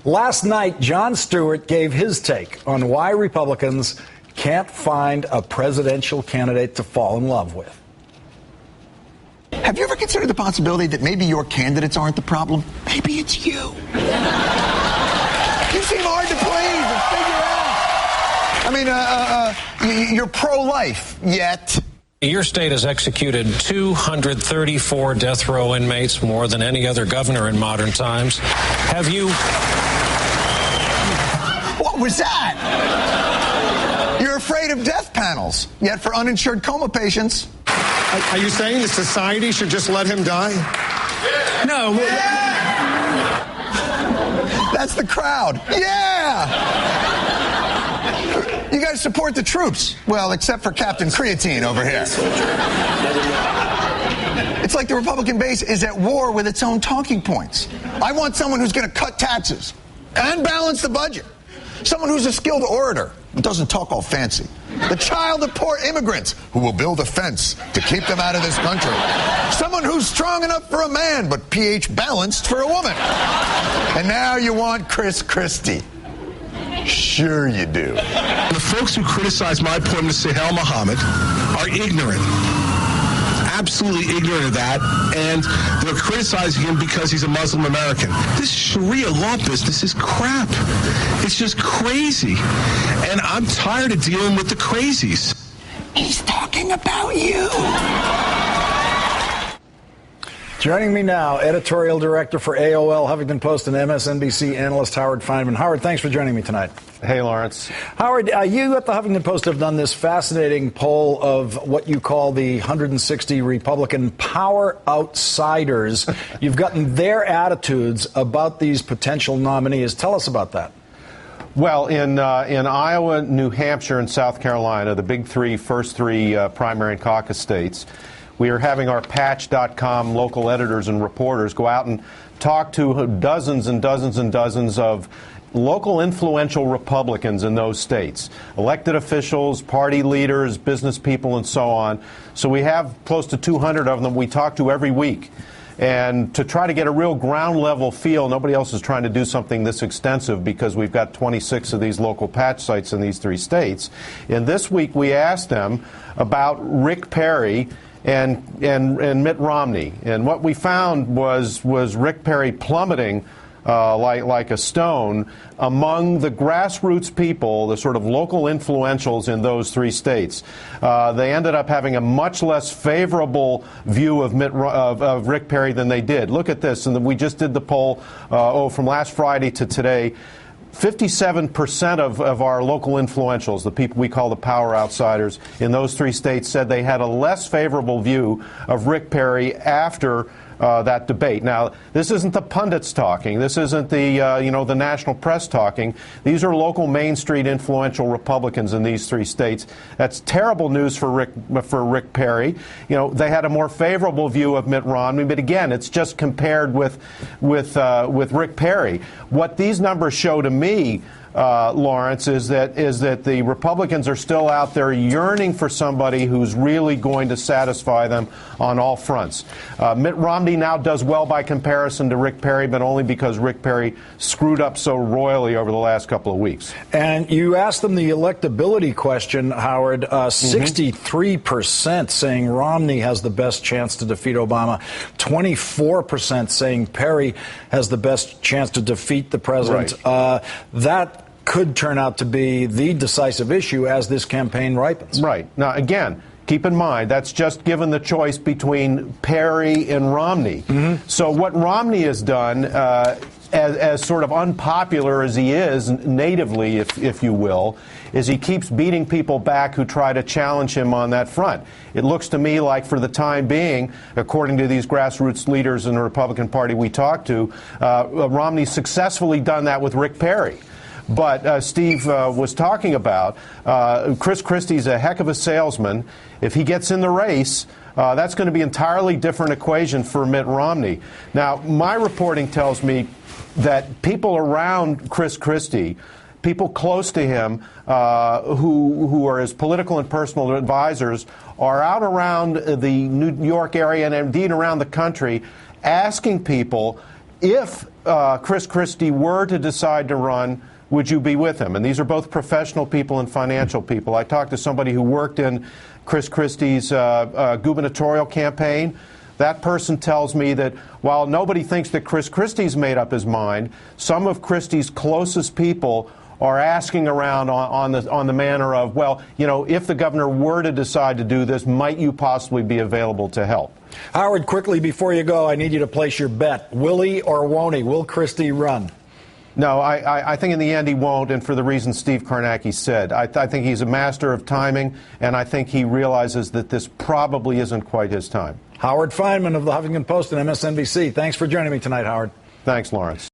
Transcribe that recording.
Last night, Jon Stewart gave his take on why Republicans can't find a presidential candidate to fall in love with. Have you ever considered the possibility that maybe your candidates aren't the problem? Maybe it's you. You seem hard to please and figure out. I mean, you're pro-life, yet. Your state has executed 234 death row inmates, more than any other governor in modern times. Have you... What was that? You're afraid of death panels, yet for uninsured coma patients... Are you saying the society should just let him die? No. That's the crowd. Yeah! You guys support the troops. Well, except for Captain Creatine over here. It's like the Republican base is at war with its own talking points. I want someone who's going to cut taxes and balance the budget. Someone who's a skilled orator who doesn't talk all fancy. The child of poor immigrants who will build a fence to keep them out of this country. Someone who's strong enough for a man but pH balanced for a woman. And now you want Chris Christie. Sure you do. The folks who criticize my appointment to Sahel Muhammad are ignorant. Absolutely ignorant of that, and they're criticizing him because he's a Muslim American. This Sharia law business is crap. It's just crazy. And I'm tired of dealing with the crazies. He's talking about you. Joining me now, editorial director for AOL, Huffington Post, and MSNBC analyst Howard Fineman. Howard, thanks for joining me tonight. Hey, Lawrence. Howard, you at the Huffington Post have done this fascinating poll of what you call the 160 Republican power outsiders. You've gotten their attitudes about these potential nominees. Tell us about that. Well, in Iowa, New Hampshire, and South Carolina, the big first three primary and caucus states, we are having our Patch.com local editors and reporters go out and talk to dozens and dozens and dozens of local influential Republicans in those states, elected officials, party leaders, business people, and so on. So we have close to 200 of them we talk to every week. And to try to get a real ground level feel, nobody else is trying to do something this extensive because we've got 26 of these local patch sites in these three states. And this week we asked them about Rick Perry and Mitt Romney. And what we found was Rick Perry plummeting like a stone among the grassroots people, the sort of local influentials in those three states. They ended up having a much less favorable view of Rick Perry than they did. Look at this, and we just did the poll from last Friday to today. 57% of our local influentials, the people we call the power outsiders in those three states, said they had a less favorable view of Rick Perry after that debate. Now, this isn't the pundits talking. This isn't the the national press talking. These are local Main Street influential Republicans in these three states. That's terrible news for Rick Perry. You know, they had a more favorable view of Mitt Romney, but again, it's just compared with Rick Perry. What these numbers show to me, Lawrence, is that the Republicans are still out there yearning for somebody who's really going to satisfy them on all fronts. Mitt Romney now does well by comparison to Rick Perry, but only because Rick Perry screwed up so royally over the last couple of weeks. And you asked them the electability question, Howard. 63% saying Romney has the best chance to defeat Obama. 24% saying Perry has the best chance to defeat the president. Right. That could turn out to be the decisive issue as this campaign ripens. Right. Now, again, keep in mind, that's just given the choice between Perry and Romney. Mm-hmm. So what Romney has done, as sort of unpopular as he is natively, if you will, is he keeps beating people back who try to challenge him on that front. It looks to me like for the time being, according to these grassroots leaders in the Republican Party we talked to, Romney's successfully done that with Rick Perry. But Steve was talking about, Chris Christie's a heck of a salesman. If he gets in the race, that's going to be an entirely different equation for Mitt Romney. Now, my reporting tells me that people around Chris Christie, people close to him who are his political and personal advisors, are out around the New York area and indeed around the country asking people, if Chris Christie were to decide to run, would you be with him? And these are both professional people and financial people. I talked to somebody who worked in Chris Christie's gubernatorial campaign. That person tells me that while nobody thinks that Chris Christie's made up his mind, some of Christie's closest people are asking around on the manner of, well, you know, if the governor were to decide to do this, might you possibly be available to help? Howard, quickly before you go, I need you to place your bet. Will he or won't he? Will Christie run? No, I think in the end he won't, and for the reason Steve Kornacki said. I think he's a master of timing, and I think he realizes that this probably isn't quite his time. Howard Fineman of the Huffington Post and MSNBC. Thanks for joining me tonight, Howard. Thanks, Lawrence.